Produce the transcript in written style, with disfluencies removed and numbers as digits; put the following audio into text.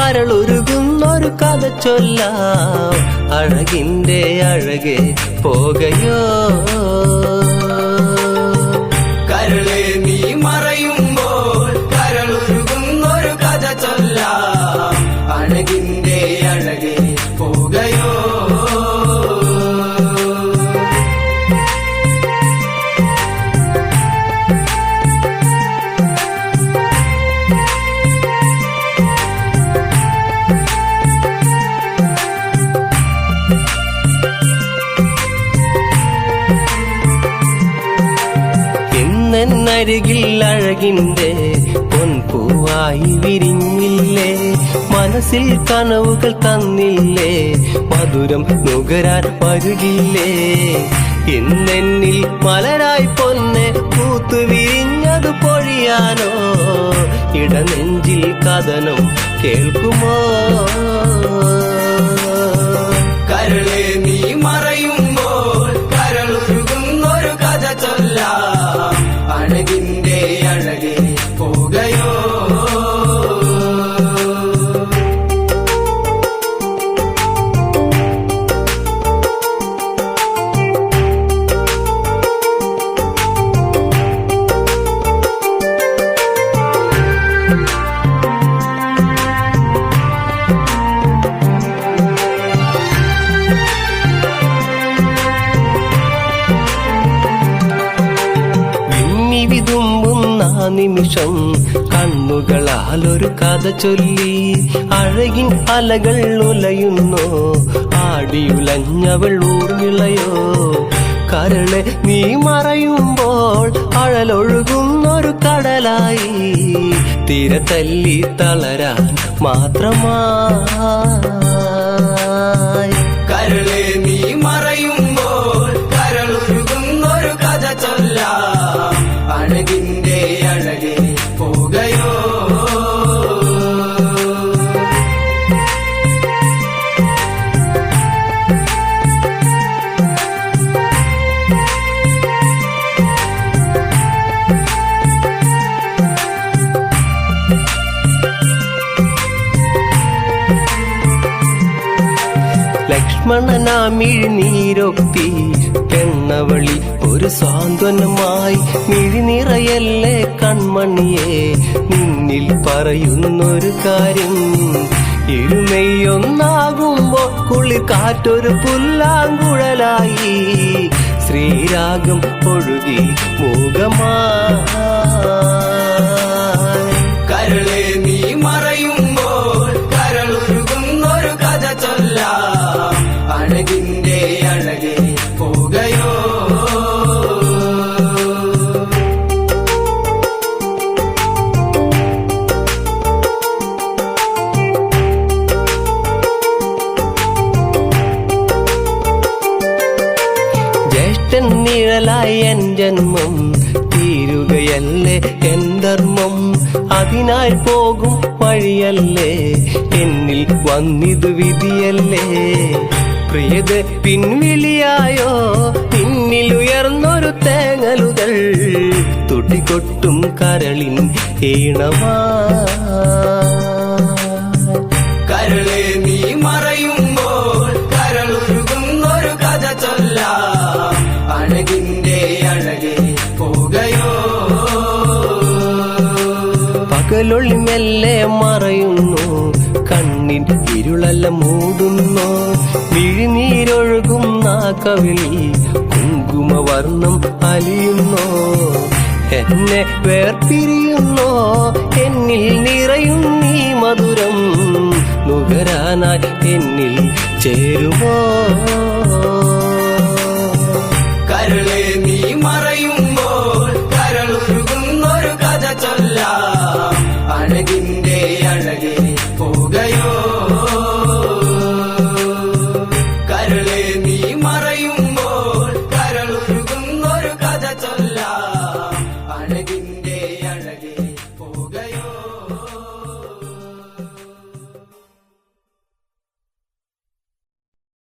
കരളുരുകുന്നൊരു കഥ ചൊല്ലാം. അഴകിന്റെ അഴകെ പോകയോ കരളെ നീ മറയുമ്പോൾ കരളുരുകുന്നൊരു കഥ ചൊല്ലാം. അഴകിന്റെ അഴകെ പോകയോ എന്നരികിൽ അഴകിന്റെ പൊൻപൂവായി വിരിഞ്ഞില്ലേ, മനസ്സിൽ കനവുകൾ തന്നില്ലേ, മധുരം നുകരാൻ പരുകില്ലേ. ഇന്നെന്നിൽ മലരായി പൊന്നെ പൂത്തു വിരിഞ്ഞതു പൊഴിയാനോ, ഇടനെഞ്ചിൽ കഥനം കേൾക്കുമോ. കരളെ നീ മറയുമ്പോൾ കരളുരുകുന്നൊരു കഥ ചൊല്ലാം. അഴകിന്റെ അഴകെ പോകയോ വിതുമ്പുന്ന നിമിഷം കണ്ണുകളാലൊരു കഥ ചൊല്ലി. അഴകിൻ അലകൾ ഉലയുന്നോ, ആടിയുലഞ്ഞവൾ ഊർമിളയോ. കരളെ നീ മറയുമ്പോൾ അഴലൊഴുകുന്നൊരു കടലായി, തിര തല്ലി തളരാൻ മാത്രമായി. കരളെ നീ മറയുമ്പോൾ കരളുരുകുന്നൊരു കഥ ചൊല്ലാം. അഴകിന്റെ അഴകെ പോകയോ ലക്ഷ്മണനാമിഴിനീരൊപ്പി പെണ്ണവളി ഒരു സാന്ത്വനമായി. മിഴിനിറയല്ലേ കൺമണിയെ, നിന്നിൽ പറയുന്നൊരു കാര്യം. ഇരുമയൊന്നാകുമ്പോൾ കുളിർ കാറ്റൊരു പുല്ലാങ്കുഴലായി, ശ്രീരാഗം ഒഴുകി മൂകമായി. കരളെ നീ മറയുമ്പോൾ കരളുരുകുന്നൊരു കഥ ചൊല്ലാം. അഴകിന്റെ അഴകെ പോകയോ ജ്യേഷ്ഠൻ നിഴലായി എൻ ജന്മം, തീരുകയല്ലേ എൻ ധർമ്മം. അതിനായി പോകും വഴിയല്ലേ, എന്നിൽ വന്നിതു വിധിയല്ലേ. പ്രിയത പിൻവിളിയായോ, പിന്നിലുയർന്നൊരു തേങ്ങലുകൾ, തുടികൊട്ടും കരളിൻ ഈണമാ. കരളെ നീ മറയുമ്പോൾ കരളുരുകുന്നൊരു കഥ ചൊല്ലാം. അഴകിന്റെ അഴകെ പോകയോ പകലൊളി മെല്ലെ മറയുന്നു, കണ്ണിൻ ഇരുളെല്ലാം മൂടുന്നു. മിഴിനീരൊഴുകും നാക്കവിളിൽ കുങ്കുമവർണ്ണം അലിയുന്നോ. എന്നെ വേർപിരിയുന്നോ, എന്നിൽ നിറയും നീ മധുരം. നുകരാനായി എന്നിൽ ചേരുമോ. കരളെ നീ മറയുമ്പോൾ കരളുരുകുന്നൊരു കഥ ചൊല്ലാം. അഴകിന്റെ അഴകെ പോകയോ കരളെ നീ മറയുമ്പോൾ കരളുരുകുന്നൊരു കഥ ചൊല്ലാം. അഴകിൻ